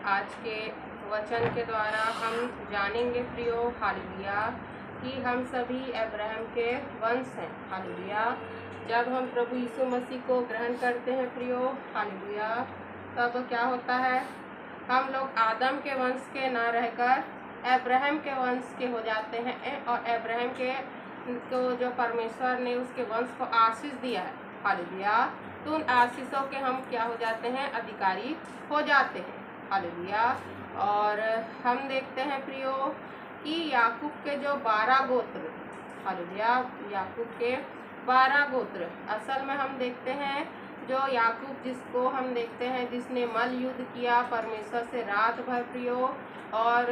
आज के वचन के द्वारा हम जानेंगे प्रियो हालेलुया कि हम सभी अब्राहम के वंश हैं। हालेलुया। जब हम प्रभु यीशु मसीह को ग्रहण करते हैं प्रियो हालेलुया, तब क्या होता है, हम लोग आदम के वंश के ना रहकर अब्राहम के वंश के हो जाते हैं और अब्राहम के को जो परमेश्वर ने उसके वंश को आशीष दिया है हालेलुया, तो उन आशीषों के हम क्या हो जाते हैं, अधिकारी हो जाते हैं हालेलुया। और हम देखते हैं प्रियो कि याकूब के जो 12 गोत्र हालेलुया, याकूब के 12 गोत्र, असल में हम देखते हैं जो याकूब जिसको हम देखते हैं जिसने मल युद्ध किया परमेश्वर से रात भर प्रियो, और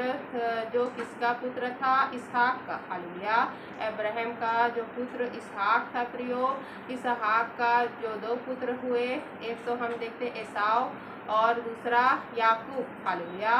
जो किसका पुत्र था, इसहाक का हालेलुया। अब्राहम का जो पुत्र इसहाक था प्रियो, इसहाक का जो 2 पुत्र हुए, एक तो हम देखते एसाव और दूसरा याकूब हालेलुया।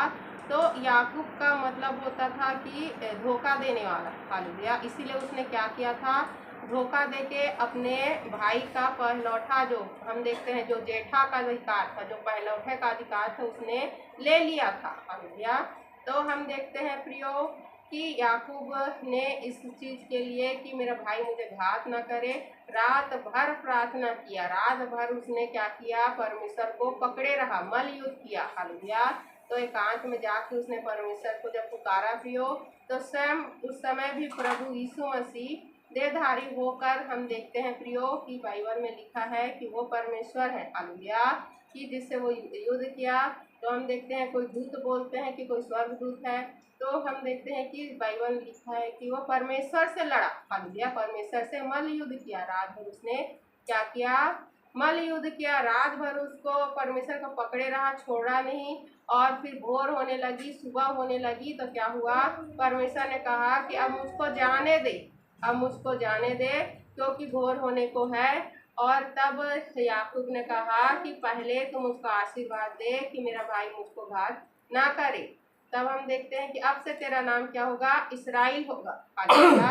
तो याकूब का मतलब होता था कि धोखा देने वाला हालेलुया, इसीलिए उसने क्या किया था, धोखा देके अपने भाई का पहलौठा जो हम देखते हैं जो जेठा का अधिकार था, जो पहलौठे का अधिकार था, उसने ले लिया था हालेलुया। तो हम देखते हैं प्रियो कि याकूब ने इस चीज़ के लिए कि मेरा भाई मुझे घात न करे, रात भर प्रार्थना किया, रात भर उसने क्या किया, परमेश्वर को पकड़े रहा, मल युद्ध किया हालेलुया। तो एकांत में जाके उसने परमेश्वर को जब पुकारा प्रियो, तो स्वयं उस समय भी प्रभु यीशु मसीह देहधारी होकर हम देखते हैं प्रियो कि बाइबल में लिखा है कि वो परमेश्वर है हालेलुया, कि जिससे वो युद्ध किया। तो हम देखते हैं कोई दूत बोलते हैं कि कोई स्वर्गदूत है, तो हम देखते हैं कि बाइबल में लिखा है कि वो परमेश्वर से लड़ा हालेलुया, परमेश्वर से मल युद्ध किया, रात भर उसने क्या किया, मल युद्ध किया, रात भर उसको परमेश्वर को पकड़े रहा, छोड़ा नहीं। और फिर भोर होने लगी, सुबह होने लगी, तो क्या हुआ, परमेश्वर ने कहा कि अब मुझको जाने दे, अब मुझको जाने दे क्योंकि भोर होने को है। और तब याकूब ने कहा कि पहले तुम उसको आशीर्वाद दे कि मेरा भाई मुझको घात ना करे। तब हम देखते हैं कि अब से तेरा नाम क्या होगा, इसराइल होगा हालेलुया।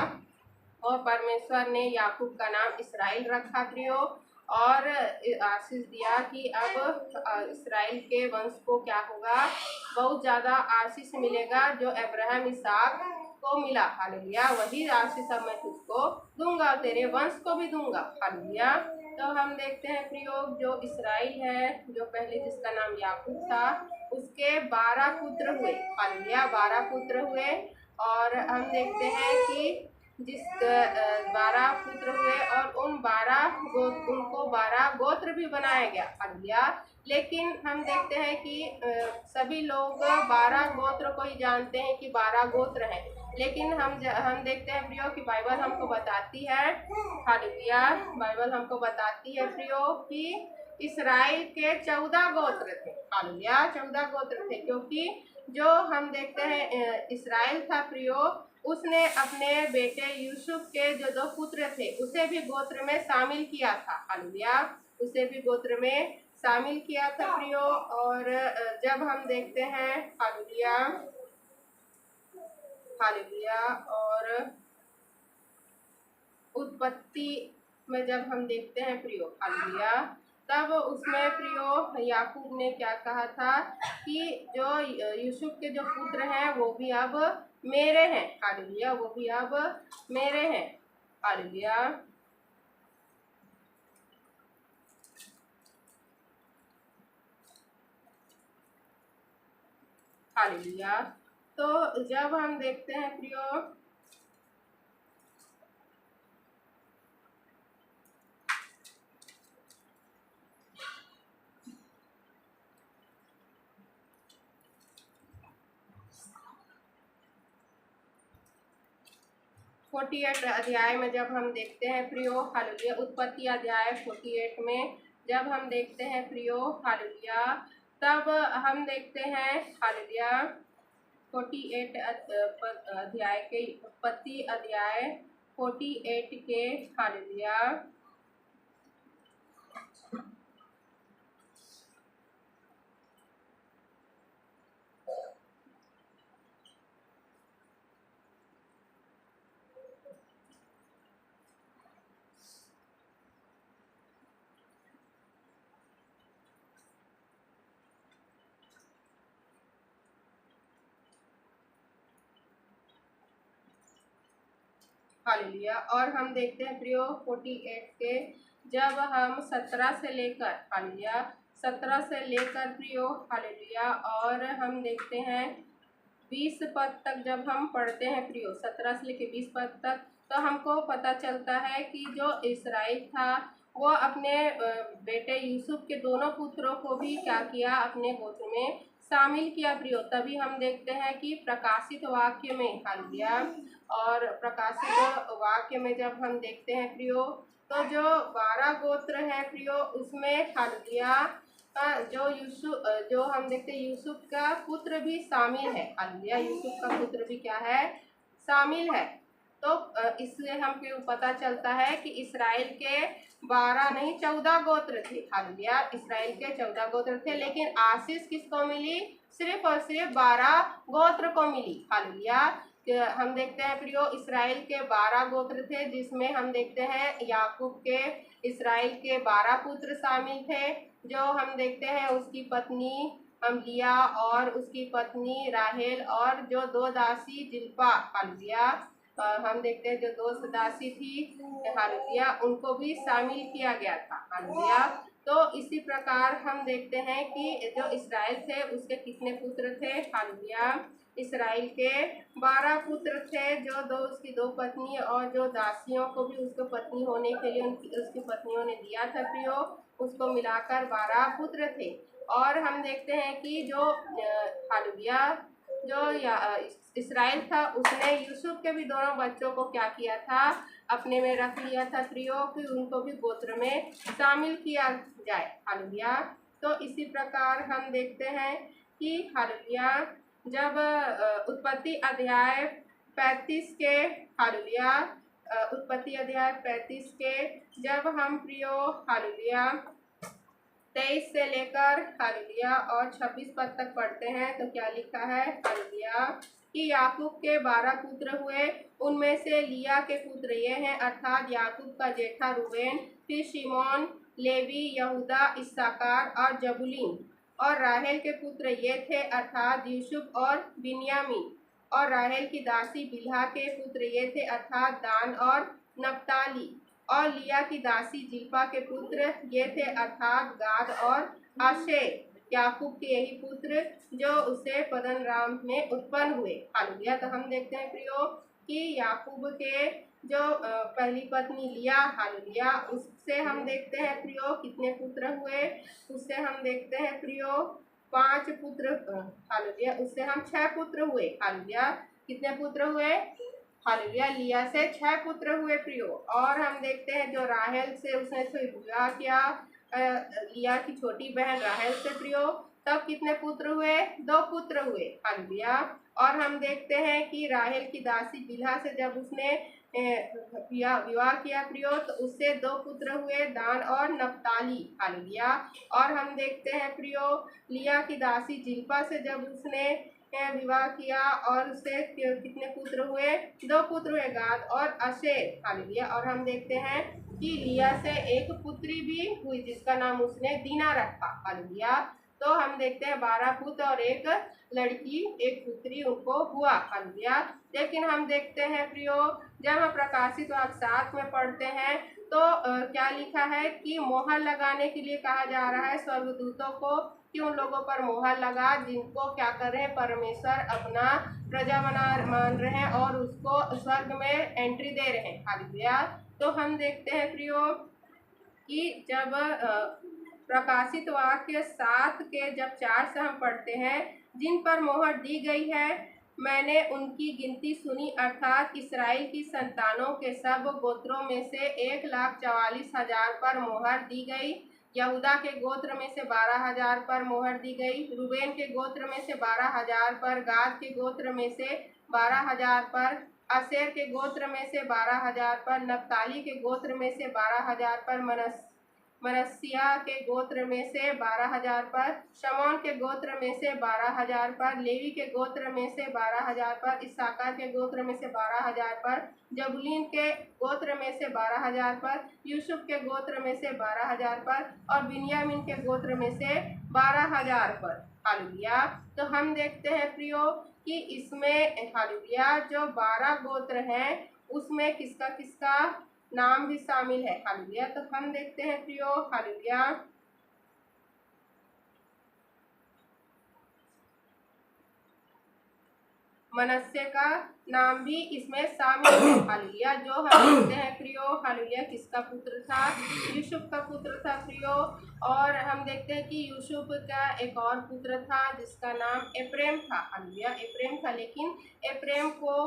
और परमेश्वर ने याकूब का नाम इसराइल रखा प्रियो, और आशीष दिया कि अब इसराइल के वंश को क्या होगा, बहुत ज़्यादा आशीष मिलेगा, जो अब्राहम इसहाक को मिला हालेलुया, वही आशीष अब मैं तुझको दूंगा, तेरे वंश को भी दूंगा हालेलुया। तो हम देखते हैं प्रियो जो इसराइल है, जो पहले जिसका नाम याकूब था, उसके 12 पुत्र हुए हालेलुया, 12 पुत्र हुए। और हम देखते हैं कि जिस 12 पुत्र हुए और उन 12 उनको 12 गोत्र भी बनाया गया हालेलुया। लेकिन हम देखते हैं कि सभी लोग 12 गोत्र को ही जानते हैं कि 12 गोत्र हैं, लेकिन हम देखते हैं प्रियो कि बाइबल हमको बताती है हालेलुया, बाइबल हमको बताती है प्रियो कि इसराइल के 14 गोत्र थे हालेलुया, 14 गोत्र थे, क्योंकि जो हम देखते हैं इसराइल था प्रियो, उसने अपने बेटे यूसुफ के जो 2 पुत्र थे उसे भी गोत्र में शामिल किया था हालेलुया, उसे भी गोत्र में शामिल किया था प्रियो। और जब हम देखते हैं हालेलुया हालेलुया, और उत्पत्ति में जब हम देखते हैं प्रियो हालेलुया, तब उसमें प्रियो याकूब ने क्या कहा था कि जो यूसुफ के जो पुत्र हैं वो भी अब मेरे हैं हालेलुया, वो भी अब मेरे हैं हालेलुया। हालेलुया। तो जब हम देखते हैं प्रियो 48 अध्याय में जब हम देखते हैं प्रियो हालेलुया, उत्पत्ति अध्याय 48 में जब हम देखते हैं प्रियो हालेलुया, तब हम देखते हैं हालेलुया 48 अध्याय के, उत्पत्ति अध्याय 48 के हालेलुया हालेलुया। और हम देखते हैं प्रियो 48 के, जब हम 17 से लेकर हालेलुया 17 से लेकर प्रियो हालेलुया, और हम देखते हैं 20 पद तक जब हम पढ़ते हैं प्रियो, 17 से लेकर 20 पद तक, तो हमको पता चलता है कि जो इस्राएल था वो अपने बेटे यूसुफ के दोनों पुत्रों को भी क्या किया, अपने गोत्र में शामिल किया प्रियो। तभी हम देखते हैं कि प्रकाशित वाक्य में हालेलुया, और प्रकाशित वाक्य में जब हम देखते हैं प्रियो, तो जो 12 गोत्र हैं प्रियो, उसमें हालेलुया जो हम देखते हैं यूसुफ का पुत्र भी शामिल है। हालेलुया, यूसुफ का पुत्र भी क्या है, शामिल है। तो इससे हमको पता चलता है कि इस्राएल के 12 नहीं 14 गोत्र थे। हालेलुया, इस्राएल के 14 गोत्र थे, लेकिन आशीष किसको मिली, सिर्फ और सिर्फ 12 गोत्र को मिली। हालेलुया, हम देखते हैं प्रियो इस्राएल के 12 गोत्र थे, जिसमें हम देखते हैं याकूब के इस्राएल के 12 पुत्र शामिल थे, जो हम देखते हैं उसकी पत्नी लिया और उसकी पत्नी राहेल और जो 2 दासी जिल्पा। हालेलुया, हम देखते हैं जो 2 दासी थी हालेलुया, उनको भी शामिल किया गया था। हालेलुया, तो इसी प्रकार हम देखते हैं कि जो इस्राएल थे उसके कितने पुत्र थे। हालेलुया, इस्राएल के 12 पुत्र थे, जो उसकी 2 पत्नी और जो दासियों को भी उसको पत्नी होने के लिए उसकी पत्नियों ने दिया था प्रियो, उसको मिलाकर 12 पुत्र थे। और हम देखते हैं कि जो हालेलुया जो इस्राएल था उसने यूसुफ के भी दोनों बच्चों को क्या किया था, अपने में रख लिया था प्रियो, कि उनको भी गोत्र में शामिल किया जाए। हालेलुया, तो इसी प्रकार हम देखते हैं कि हालेलुया जब उत्पत्ति अध्याय 35 के हालेलुया उत्पत्ति अध्याय 35 के जब हम प्रियो हालेलुया 23 से लेकर हालेलुया और 26 पद तक पढ़ते हैं, तो क्या लिखा है हालेलुया, कि याकूब के 12 पुत्र हुए, उनमें से लिया के पुत्र ये हैं, अर्थात याकूब का जेठा रूबेन, फिर शिमोन, लेवी, यहूदा, इस्साकार और जबूलून। और राहेल के पुत्र ये थे, अर्थात यूसुफ और बिन्यामीन। और राहेल की दासी बिल्हा के पुत्र ये थे, अर्थात दान और नप्ताली। और लिया की दासी जिल्पा के पुत्र ये थे, अर्थात गाद और आशेर। याकूब के यही पुत्र जो उसे पद्दनराम में उत्पन्न हुए। हालेलुया, तो हम देखते हैं प्रियो कि याकूब के जो पहली पत्नी लिया हालेलुया, उससे हम देखते हैं प्रियो कितने पुत्र हुए, उससे हम देखते हैं प्रियो 5 पुत्र हालेलुया, उससे हम 6 पुत्र हुए। हालेलुया, कितने पुत्र हुए, हालेलुया, लिया से 6 पुत्र हुए प्रियो। और हम देखते हैं जो राहेल से उसने विवाह किया, लिया की छोटी बहन राहेल से प्रियो, तब कितने पुत्र हुए, 2 पुत्र हुए। हालेलुया, और हम देखते हैं कि राहेल की दासी बिल्हा से जब उसने विवाह किया प्रियो, तो उससे 2 पुत्र हुए, दान और नप्ताली। हालेलुया, और हम देखते हैं प्रियो लिया की दासी जिल्पा से जब उसने विवाह किया और उससे कितने पुत्र हुए, 2 पुत्र हुए, गाद और आशेर। हालेलुया, और हम देखते हैं कि लिया से एक पुत्री भी हुई जिसका नाम उसने दीना रखा। हालेलुया, तो हम देखते हैं 12 पुत्र और एक लड़की, एक पुत्री उनको हुआ। हालेलुया, लेकिन हम देखते हैं प्रियो जब हम प्रकाशित वाक्य 7 में पढ़ते हैं, तो क्या लिखा है कि मोहर लगाने के लिए कहा जा रहा है स्वर्गदूतों को, कि उन लोगों पर मोहर लगा जिनको क्या कर रहे हैं, परमेश्वर अपना प्रजा मान रहे हैं और उसको स्वर्ग में एंट्री दे रहे हैं। हालेलुया, तो हम देखते हैं प्रियो कि जब प्रकाशित वाक्य 7 के जब 4 से हम पढ़ते हैं, जिन पर मोहर दी गई है मैंने उनकी गिनती सुनी, अर्थात इस्राएल की संतानों के सब गोत्रों में से 1,44,000 पर मोहर दी गई। यहूदा के गोत्र में से 12,000 पर मोहर दी गई, रूबेन के गोत्र में से 12,000 पर, गाद के गोत्र में से 12,000 पर, आशेर के गोत्र में से 12,000 पर, नप्ताली के गोत्र में से 12,000 पर, मनस्सिया के गोत्र में से 12,000 पर, शमौन के गोत्र में से 12,000 पर, लेवी के गोत्र में से 12,000 पर, इस्साकार के गोत्र में से 12,000 पर, जबूलून के गोत्र में से 12,000 पर, यूसुफ के गोत्र में से 12,000 पर और बिन्यामीन के गोत्र में से 12,000 पर। हालेलुया, तो हम देखते हैं प्रियो कि इसमें हालेलुया जो 12 गोत्र हैं उसमें किसका किसका नाम भी शामिल है। हालेलुया। तो हम देखते हैं प्रियो, हालेलुया, मनस्से का नाम भी इसमें शामिल है। हालेलुया। जो हम देखते हैं प्रियो, हालेलुया, किसका पुत्र था? यूसुफ का पुत्र था प्रियो। और हम देखते हैं कि यूसुफ का एक और पुत्र था जिसका नाम एप्रेम था। हालेलुया, एप्रेम था, लेकिन एप्रेम को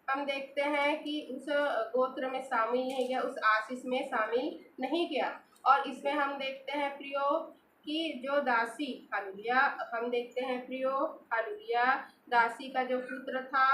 हम देखते हैं कि उस गोत्र में शामिल नहीं किया, उस आशीष में शामिल नहीं किया। और इसमें हम देखते हैं प्रियो कि जो दासी, हालेलुया, हम देखते हैं प्रियो, हालेलुया, दासी का जो पुत्र था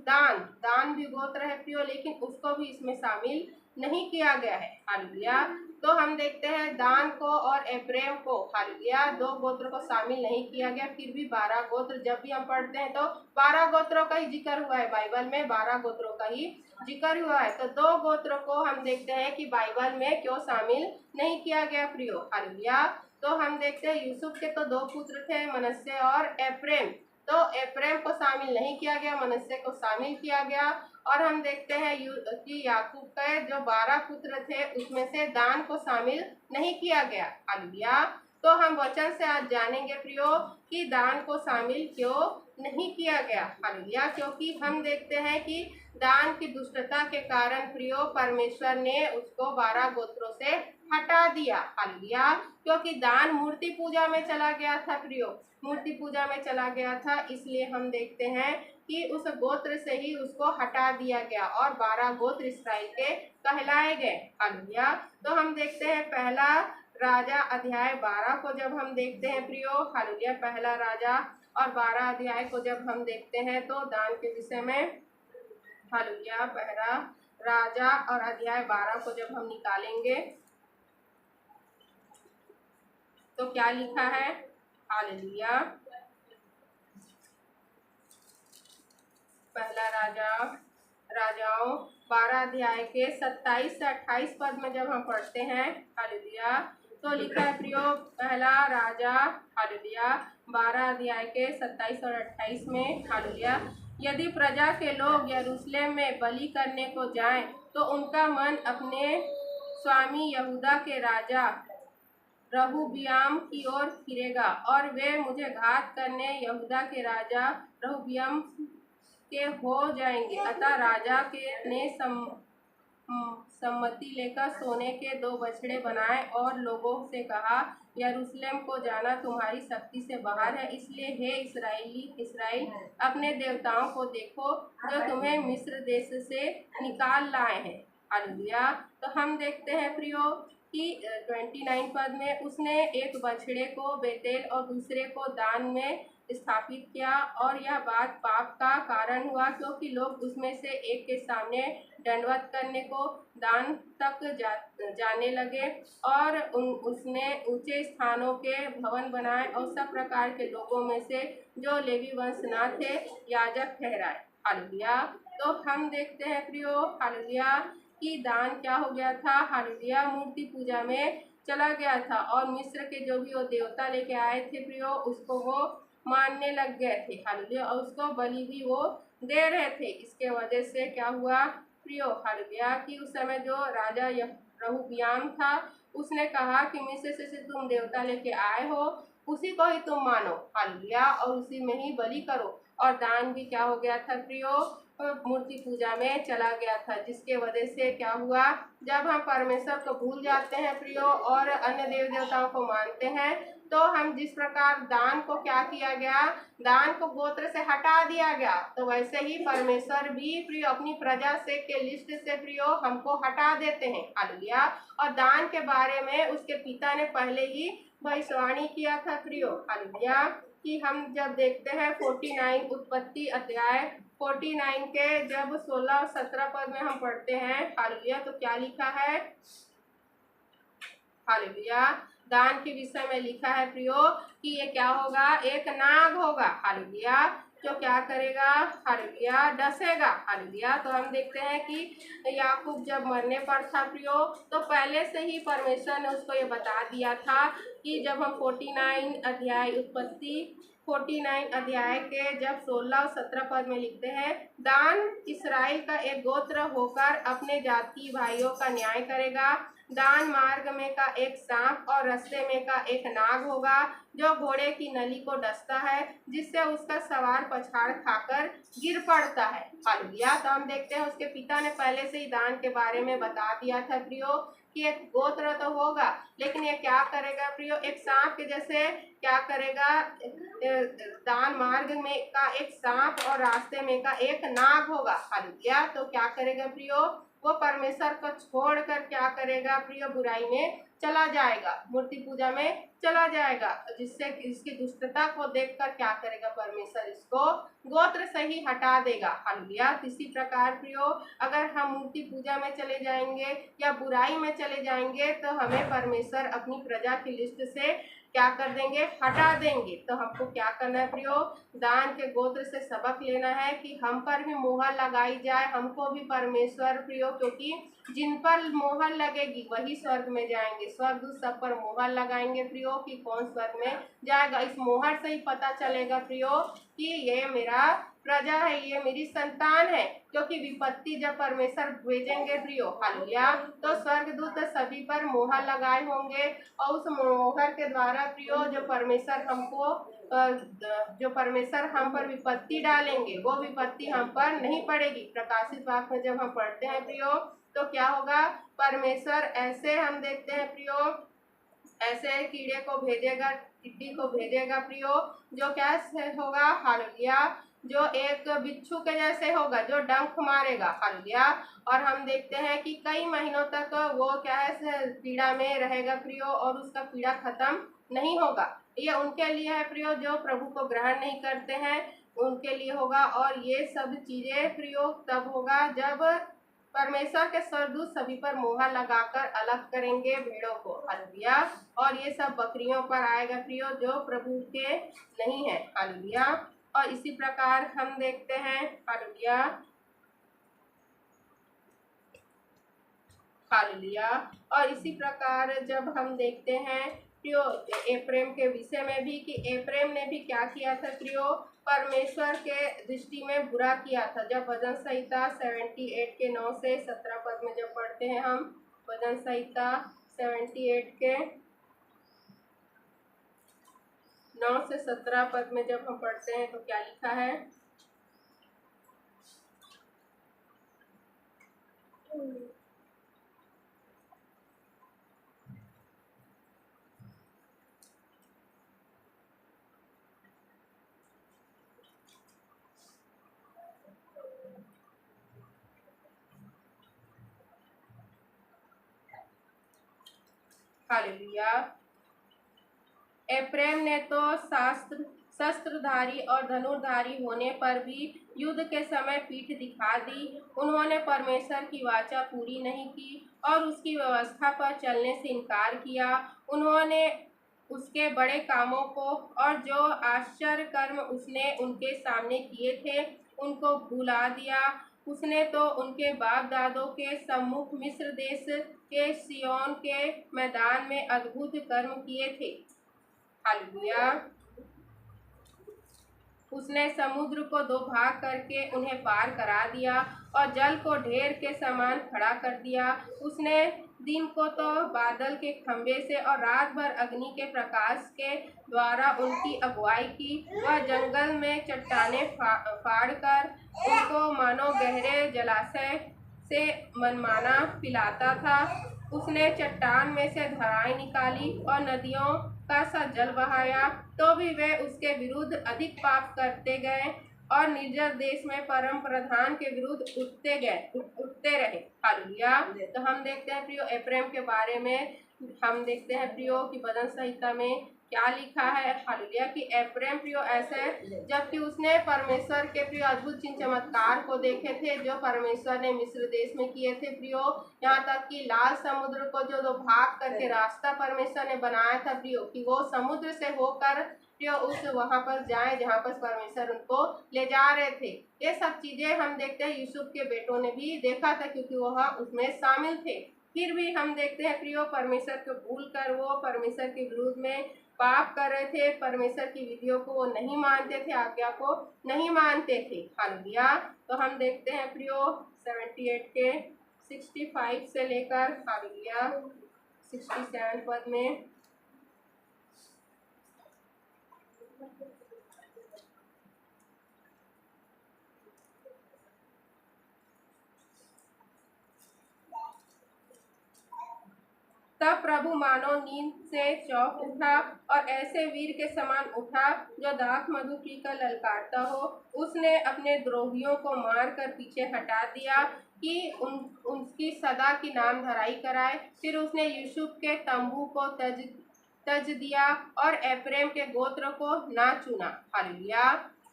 दान, दान भी गोत्र है प्रियो, लेकिन उसको भी इसमें शामिल नहीं किया गया है। हालेलुया। तो हम देखते हैं दान को और एप्रेम को, हालेलुया, दो गोत्र को शामिल नहीं किया गया, फिर भी 12 गोत्र। जब भी हम पढ़ते हैं तो 12 गोत्रों का ही जिक्र हुआ है बाइबल में, 12 गोत्रों का ही जिक्र हुआ है। तो 2 गोत्रों को हम देखते हैं कि बाइबल में क्यों शामिल नहीं किया गया प्रियो। हालेलुया। तो हम देखते हैं यूसुफ के तो 2 पुत्र थे, मनस्से और एप्रेम। तो एप्रेम को शामिल नहीं किया गया, मनस्से को शामिल किया गया। और हम देखते हैं कि याकूब के जो 12 पुत्र थे उसमें से दान को शामिल नहीं किया गया। हालेलुया। तो हम वचन से आज जानेंगे प्रियो कि दान को शामिल क्यों नहीं किया गया। हालेलुया। क्योंकि हम देखते हैं कि दान की दुष्टता के कारण प्रियो परमेश्वर ने उसको 12 गोत्रों से हटा दिया। हालेलुया। क्योंकि दान मूर्ति पूजा में चला गया था प्रियो, मूर्ति पूजा में चला गया था, इसलिए हम देखते हैं कि उस गोत्र से ही उसको हटा दिया गया और 12 गोत्र इस्राएल के कहलाए गए। हालेलुया। तो हम देखते हैं पहला राजा अध्याय 12 को जब हम देखते हैं प्रियो, हालेलुया, पहला राजा और 12 अध्याय को जब हम देखते हैं तो दान के विषय में, हालेलुया, पहला राजा और अध्याय 12 को जब हम निकालेंगे तो क्या लिखा है? हालेलुया, पहला राजा, राजाओं 12 अध्याय के 27 से 28 पद में जब हम पढ़ते हैं, हालेलुया, तो लिखा है प्रियो, पहला राजा, हालेलुया, 12 अध्याय के 27 और 28 में, हालेलुया, यदि प्रजा के लोग यरूशलेम में बलि करने को जाएं तो उनका मन अपने स्वामी यहूदा के राजा रहूबियाम की ओर फिरेगा और वे मुझे घात करने यहूदा के राजा रहूबियाम के हो जाएंगे। अतः राजा के ने सम्मति लेकर सोने के 2 बछड़े बनाए और लोगों से कहा, यरूशलेम को जाना तुम्हारी शक्ति से बाहर है, इसलिए हे इस्राएल अपने देवताओं को देखो जो तुम्हें मिस्र देश से निकाल लाए हैं। हालेलुया। तो हम देखते हैं प्रियो कि 29 पद में उसने एक बछड़े को बेतेल और दूसरे को दान में स्थापित किया और यह बात पाप का कारण हुआ क्योंकि लोग उसमें से एक के सामने दंडवत करने को दान तक जाने लगे और उसने ऊंचे स्थानों के भवन बनाए और सब प्रकार के लोगों में से जो लेवी वंश न थे याजक ठहराए। हालेलुया। तो हम देखते हैं प्रियो, हालेलुया, कि दान क्या हो गया था? हालेलुया, मूर्ति पूजा में चला गया था और मिस्र के जो भी वो देवता लेके आए थे प्रियो उसको वो मानने लग गए थे। हालेलुया। और उसको बलि भी वो दे रहे थे। इसके वजह से क्या हुआ प्रियो, हालेलुया, कि उस समय जो राजा रहूबियाम था उसने कहा कि मिस्र से तुम देवता लेके आए हो उसी को ही तुम मानो। हालेलुया। और उसी में ही बलि करो। और दान भी क्या हो गया था प्रियो? मूर्ति पूजा में चला गया था, जिसके वजह से क्या हुआ, जब हम परमेश्वर को भूल जाते हैं प्रियो और अन्य देव देवताओं को मानते हैं तो हम जिस प्रकार दान को क्या किया गया, दान को गोत्र से हटा दिया गया, तो वैसे ही परमेश्वर भी प्रियो अपनी प्रजा से के लिस्ट से प्रियो हमको हटा देते हैं। हालेलुया। और दान के बारे में उसके पिता ने पहले ही भविष्यवाणी किया था प्रियो। हालेलुया। कि हम जब देखते हैं 49 उत्पत्ति अध्याय 49 के जब 16 और 17 पद में हम पढ़ते हैं, हालेलुया, तो क्या लिखा है? हालेलुया, दान के विषय में लिखा है प्रियो कि ये क्या होगा, एक नाग होगा। हालेलुया, जो क्या करेगा? हालेलुया, डसेगा। हालेलुया। तो हम देखते हैं कि याकूब जब मरने पर था प्रियो तो पहले से ही परमेश्वर ने उसको ये बता दिया था कि जब हम 49 अध्याय उत्पत्ति 49 अध्याय के जब 16 और 17 पद में लिखते हैं, दान इस्राएल का एक गोत्र होकर अपने जाति भाइयों का न्याय करेगा। दान मार्ग में का एक सांप और रास्ते में का एक नाग होगा, जो घोड़े की नली को डसता है, जिससे उसका सवार पछाड़ खाकर गिर पड़ता है। हालेलुया। तो हम देखते हैं उसके पिता ने पहले से ही दान के बारे में बता दिया था प्रियो कि एक गोत्र तो होगा, लेकिन ये क्या करेगा प्रियो, एक सांप के जैसे क्या करेगा, दान मार्ग में का एक सांप और रास्ते में का एक नाग होगा। हालेलुया। तो क्या करेगा प्रियो, वो परमेश्वर को छोड़कर क्या करेगा प्रियो, बुराई में चला जाएगा, मूर्ति पूजा में चला जाएगा, जिससे इसकी दुष्टता को देखकर क्या करेगा, परमेश्वर इसको गोत्र से ही हटा देगा। हालेलुया। इसी प्रकार प्रियो, अगर हम मूर्ति पूजा में चले जाएंगे या बुराई में चले जाएंगे तो हमें परमेश्वर अपनी प्रजा की लिस्ट से क्या कर देंगे, हटा देंगे। तो हमको क्या करना है प्रियो, दान के गोत्र से सबक लेना है कि हम पर भी मोहर लगाई जाए, हमको भी परमेश्वर प्रियो, क्योंकि जिन पर मोहर लगेगी वही स्वर्ग में जाएंगे। स्वर्गदूत सब पर मोहर लगाएंगे प्रियो कि कौन स्वर्ग में जाएगा। इस मोहर से ही पता चलेगा प्रियो कि ये मेरा प्रजा है, ये मेरी संतान है, क्योंकि विपत्ति जब परमेश्वर भेजेंगे प्रियो, हालेलुया, तो स्वर्गदूत सभी पर मोहर लगाए होंगे, और उस मोहर के द्वारा प्रियो जो परमेश्वर हम पर विपत्ति डालेंगे, वो विपत्ति हम पर नहीं पड़ेगी। प्रकाशित वाक्य में जब हम पढ़ते हैं प्रियो तो क्या होगा, परमेश्वर ऐसे हम देखते हैं प्रियो, ऐसे कीड़े को भेजेगा, टिड्डी को भेजेगा प्रियो, जो क्या होगा, हालेलुया, जो एक बिच्छू के जैसे होगा, जो डंक मारेगा। हालेलुया। और हम देखते हैं कि कई महीनों तक वो क्या है, पीड़ा में रहेगा प्रियो, और उसका पीड़ा खत्म नहीं होगा। ये उनके लिए है प्रियो जो प्रभु को ग्रहण नहीं करते हैं, उनके लिए होगा। और ये सब चीजें प्रियो तब होगा जब परमेश्वर के स्वर्गदूत सभी पर मोहर लगाकर अलग करेंगे भेड़ों को। हालेलुया। और ये सब बकरियों पर आएगा प्रियो जो प्रभु के नहीं है। हालेलुया। और इसी प्रकार हम देखते हैं, हालेलुया, हालेलुया। और इसी प्रकार जब हम देखते हैं प्रियो एप्रेम के विषय में भी, कि एप्रेम ने भी क्या किया था प्रियो, परमेश्वर के दृष्टि में बुरा किया था। जब भजन संहिता 78 के 9 से 17 पद में जब पढ़ते हैं हम, भजन संहिता 78 के 9 से 17 पद में जब हम पढ़ते हैं तो क्या लिखा है, हालेलुया। एप्रेम ने तो शस्त्रधारी और धनुर्धारी होने पर भी युद्ध के समय पीठ दिखा दी। उन्होंने परमेश्वर की वाचा पूरी नहीं की और उसकी व्यवस्था पर चलने से इनकार किया। उन्होंने उसके बड़े कामों को और जो आश्चर्य कर्म उसने उनके सामने किए थे उनको भुला दिया। उसने तो उनके बाप दादों के सम्मुख मिस्र देश के सिय्योन के मैदान में अद्भुत कर्म किए थे। हालेलुया। उसने समुद्र को दो भाग करके उन्हें पार करा दिया और जल को ढेर के समान खड़ा कर दिया। उसने दिन को तो बादल के खंभे से और रात भर अग्नि के प्रकाश के द्वारा उनकी अगुवाई की। वह जंगल में चट्टाने फाड़ कर उनको मानो गहरे जलाशय से मनमाना पिलाता था। उसने चट्टान में से धाराएं निकाली और नदियों का सा जल बहाया, तो भी वे उसके विरुद्ध अधिक पाप करते गए और निर्जल देश में परम प्रधान के विरुद्ध उठते रहे। हालेलुया। तो हम देखते हैं प्रियो एप्रेम के बारे में, हम देखते हैं प्रियो की भजन संहिता में क्या लिखा है। हालेलुया। कि एप्रेम प्रियो ऐसे, जबकि उसने परमेश्वर के प्रियो अद्भुत चिन्ह चमत्कार को देखे थे जो परमेश्वर ने मिस्र देश में किए थे प्रियो, यहाँ तक कि लाल समुद्र को जो दो भाग करके रास्ता परमेश्वर ने बनाया था प्रियो, कि वो समुद्र से होकर प्रियो उस वहां पर जाए जहाँ पर परमेश्वर उनको ले जा रहे थे। ये सब चीजें हम देखते हैं यूसुफ के बेटों ने भी देखा था, क्योंकि वह उसमें शामिल थे। फिर भी हम देखते हैं प्रियो परमेश्वर को भूल कर वो परमेश्वर के विरुद्ध में पाप कर रहे थे, परमेश्वर की विधियों को वो नहीं मानते थे, आज्ञा को नहीं मानते थे। हालेलुया। तो हम देखते हैं प्रियो 78 के 65 से लेकर हालेलुया 67 पद में। तब प्रभु मानो नींद से चौंक उठा और ऐसे वीर के समान उठा जो दाख मधु पीकर ललकारता हो। उसने अपने द्रोहियों को मारकर पीछे हटा दिया कि उनकी सदा की नाम धराई कराए। फिर उसने यूसुफ के तंबू को तज दिया और एफ्रेम के गोत्र को ना चुना। हालेलुया।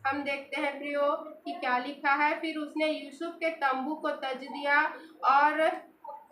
हम देखते हैं प्रियो कि क्या लिखा है, फिर उसने यूसुफ के तंबू को तज दिया और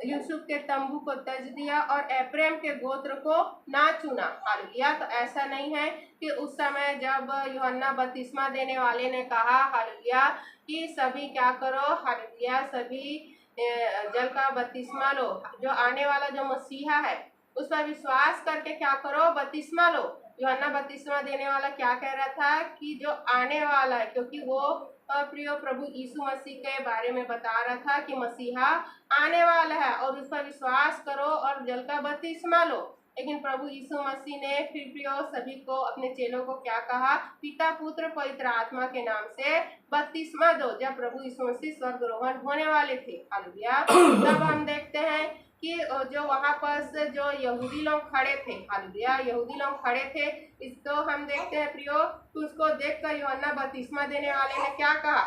यूसुफ के तंबू को तज दिया और एफ्रेम के गोत्र को ना चुना। हालेलुया। तो ऐसा नहीं है कि उस समय जब यूहन्ना बपतिस्मा देने वाले ने कहा हालेलुया कि सभी क्या करो, हालेलुया सभी जल का बपतिस्मा लो, जो आने वाला जो मसीहा है उस पर विश्वास करके क्या करो, बपतिस्मा लो। यूहन्ना बपतिस्मा देने वाला क्या कह रहा था कि जो आने वाला है, क्योंकि वो प्रिय प्रभु यीशु मसीह के बारे में बता रहा था कि मसीहा आने वाला है और उस पर विश्वास करो और जल का बपतिस्मा लो। लेकिन प्रभु यीशु मसीह ने फिर प्रियो सभी को, अपने चेलों को क्या कहा, पिता पुत्र पवित्र आत्मा के नाम से बपतिस्मा दो, जब प्रभु यीशु मसीह स्वर्गारोहण होने वाले थे। हालेलुया। तब हम देखते हैं कि जो वहाँ पर जो यहूदी लोग खड़े थे, हालेलुया यहूदी लोग खड़े थे, इसको हम देखते हैं प्रियो, उसको देखकर यूहन्ना बपतिस्मा देने वाले ने क्या कहा,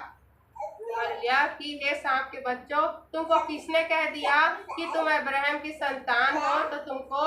हालेलुया कि हे सांप के बच्चों, तुमको किसने कह दिया कि तुम अब्राहम की संतान हो, तो तुमको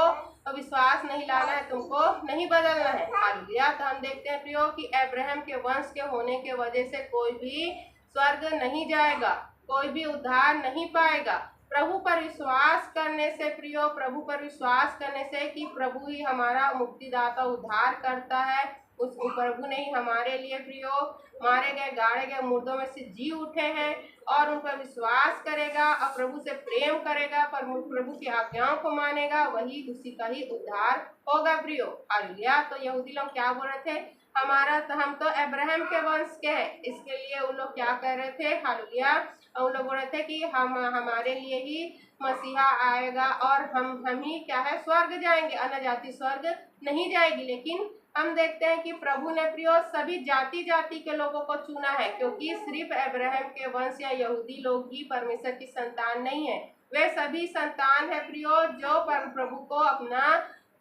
विश्वास नहीं लाना है, तुमको नहीं बदलना है। हालेलुया। तो हम देखते हैं प्रियो कि अब्राहम के वंश के होने के वजह से कोई भी स्वर्ग नहीं जाएगा, कोई भी उद्धार नहीं पाएगा। प्रभु पर विश्वास करने से प्रियो, प्रभु पर विश्वास करने से कि प्रभु ही हमारा मुक्तिदाता उद्धार करता है, उस प्रभु ने ही हमारे लिए प्रियो मारे गए गाड़े गए मुर्दों में से जी उठे हैं, और उन पर विश्वास करेगा और प्रभु से प्रेम करेगा, पर प्रभु की आज्ञाओं को मानेगा, वही उसी का ही उद्धार होगा प्रियो। हालेलुया। तो यहूदी लोग क्या बोल रहे थे, हम तो अब्राहम के वंश के हैं, इसके लिए उन लोग क्या कह रहे थे, हालेलुया उन लोग बोल रहे थे कि हमारे लिए ही मसीहा आएगा और हम ही क्या है, स्वर्ग जाएंगे, अन्य जाति स्वर्ग नहीं जाएगी। लेकिन हम देखते हैं कि प्रभु ने प्रियो सभी जाति जाति के लोगों को चुना है, क्योंकि सिर्फ अब्राहम के वंश या यहूदी लोग ही परमेश्वर की संतान नहीं है, वे सभी संतान है प्रियो जो प्रभु को अपना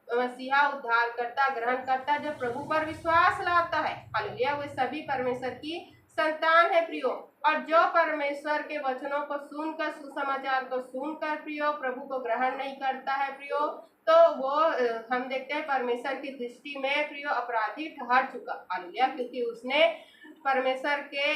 मसीहा उद्धार करता ग्रहण करता, जो प्रभु पर विश्वास लाता है। हालेलुया। वे सभी परमेश्वर की संतान है प्रियो, और जो परमेश्वर के वचनों को सुनकर, सुसमाचार को सुनकर प्रियो प्रभु को ग्रहण नहीं करता है प्रियो, तो वो हम देखते हैं परमेश्वर की दृष्टि में प्रियो अपराधी ठहर चुका। हालेलुया। क्योंकि उसने परमेश्वर के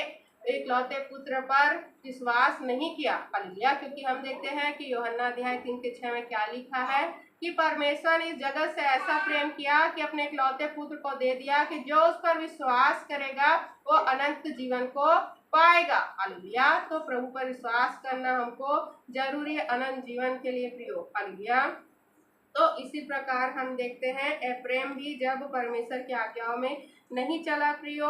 इकलौते पुत्र पर विश्वास नहीं किया। हालेलुया। क्योंकि हम देखते हैं कि यूहन्ना अध्याय 3:6 में क्या लिखा है कि परमेश्वर ने इस जगत से ऐसा प्रेम किया कि अपने इकलौते पुत्र को दे दिया कि जो उस पर विश्वास करेगा वो अनंत जीवन को पाएगा। हालेलुया। तो प्रभु पर विश्वास करना हमको जरूरी है अनंत जीवन के लिए प्रियो। हालेलुया। तो इसी प्रकार हम देखते हैं एफ्रेम भी जब परमेश्वर की आज्ञाओं में नहीं चला प्रियो,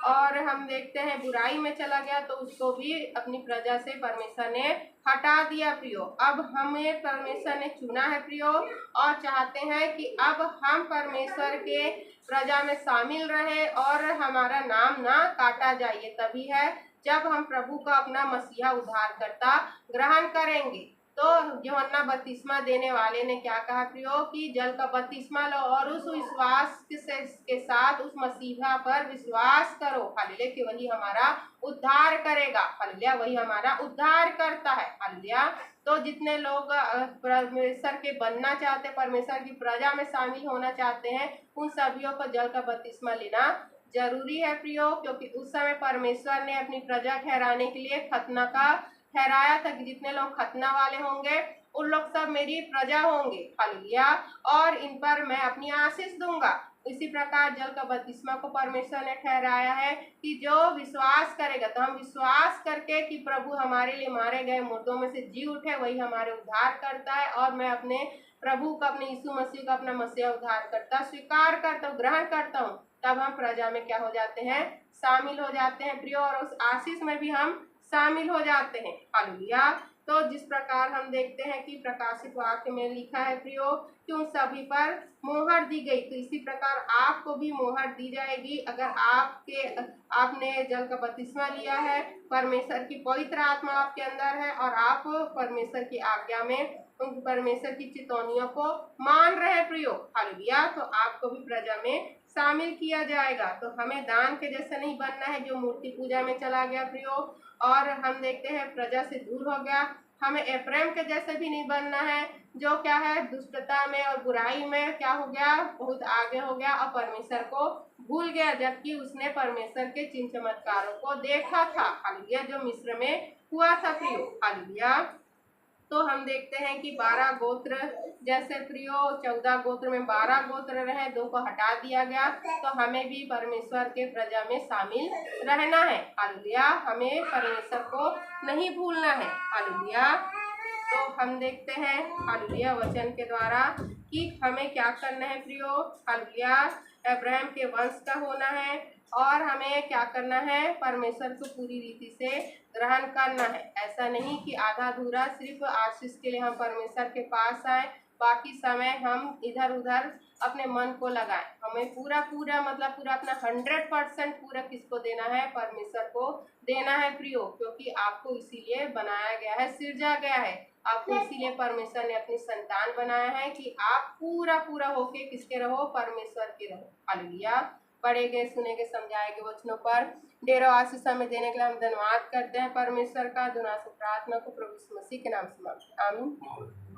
और हम देखते हैं बुराई में चला गया, तो उसको भी अपनी प्रजा से परमेश्वर ने हटा दिया प्रियो। अब हमें परमेश्वर ने चुना है प्रियो, और चाहते हैं कि अब हम परमेश्वर के प्रजा में शामिल रहे और हमारा नाम ना काटा जाए। तभी है जब हम प्रभु का अपना मसीहा उद्धारकर्ता ग्रहण करेंगे। तो यूहन्ना बपतिस्मा देने वाले ने क्या कहा प्रियो कि जल का बपतिस्मा लो और उस विश्वास के साथ उस मसीहा पर विश्वास करो। हालेलुया कि वही हमारा उद्धार करेगा। हालेलुया वही हमारा उद्धार करता है। हालेलुया। तो जितने लोग परमेश्वर के बनना चाहते, परमेश्वर की प्रजा में शामिल होना चाहते हैं, उन सभियों को जल का बपतिस्मा लेना जरूरी है प्रियो, क्योंकि उस समय परमेश्वर ने अपनी प्रजा ठहराने के लिए खतना का ठहराया था कि जितने लोग खतना वाले होंगे उन लोग सब मेरी प्रजा होंगे। हालेलुया। और इन पर मैं अपनी आशीष दूंगा। इसी प्रकार जल का बपतिस्मा को परमेश्वर ने ठहराया है कि जो विश्वास करेगा, तो हम विश्वास करके कि प्रभु हमारे लिए मारे गए मुर्दों में से जी उठे, वही हमारे उद्धार करता है, और मैं अपने प्रभु का, अपने यीशु मसीह का अपना मसीहा उद्धारकर्ता स्वीकार करता हूँ, ग्रहण करता हूँ, तब हम प्रजा में क्या हो जाते हैं, शामिल हो जाते हैं प्रियो, और उस आशीष में भी हम शामिल हो जाते हैं। हालेलुया। तो जिस प्रकार हम देखते हैं कि प्रकाशित वाक्य में लिखा है प्रियो कि उन सभी पर मोहर दी गई, तो इसी प्रकार आपको भी मोहर दी जाएगी। अगर आपने जल का बपतिस्मा लिया है, परमेश्वर की पवित्र आत्मा आपके अंदर है और आप परमेश्वर की आज्ञा में, उन परमेश्वर की चितौनियों को मान रहे हैं प्रियो, हालेलुया, तो आपको भी प्रजा में शामिल किया जाएगा। तो हमें दान के जैसे नहीं बनना है जो मूर्ति पूजा में चला गया प्रियो, और हम देखते हैं प्रजा से दूर हो गया। हमें एफ्रेम के जैसे भी नहीं बनना है जो क्या है, दुष्टता में और बुराई में क्या हो गया, बहुत आगे हो गया और परमेश्वर को भूल गया, जबकि उसने परमेश्वर के चिन्ह चमत्कारों को देखा था, हालेलुया, जो मिस्र में हुआ था प्रियो, हालेलुया। तो हम देखते हैं कि 12 गोत्र, जैसे प्रियो 14 गोत्र में 12 गोत्र रहे, 2 को हटा दिया गया, तो हमें भी परमेश्वर के प्रजा में शामिल रहना है, हालेलुया, हमें परमेश्वर को नहीं भूलना है, हालेलुया। तो हम देखते हैं हालेलुया वचन के द्वारा कि हमें क्या करना है प्रियो, हालेलुया, अब्राहम के वंश का होना है, और हमें क्या करना है, परमेश्वर को पूरी रीति से ग्रहण करना है। ऐसा नहीं कि आधा अधूरा सिर्फ आशीष के लिए हम परमेश्वर के पास आए, बाकी समय हम इधर उधर अपने मन को लगाएं। हमें पूरा पूरा मतलब पूरा अपना 100% पूरा किसको देना है, परमेश्वर को देना है प्रियो, क्योंकि आपको इसीलिए बनाया गया है, सिरजा गया है, आपको इसीलिए परमेश्वर ने अपनी संतान बनाया है कि आप पूरा पूरा होके किसके रहो, परमेश्वर के रहो, हालेलुया। पढ़े गए, सुने गए, समझाए गए वचनों पर ढेरों आशीष हमें देने के लिए हम धन्यवाद करते हैं परमेश्वर का। दुआ से प्रार्थना को प्रभु यीशु मसीह के नाम से मांगते हैं, आमीन।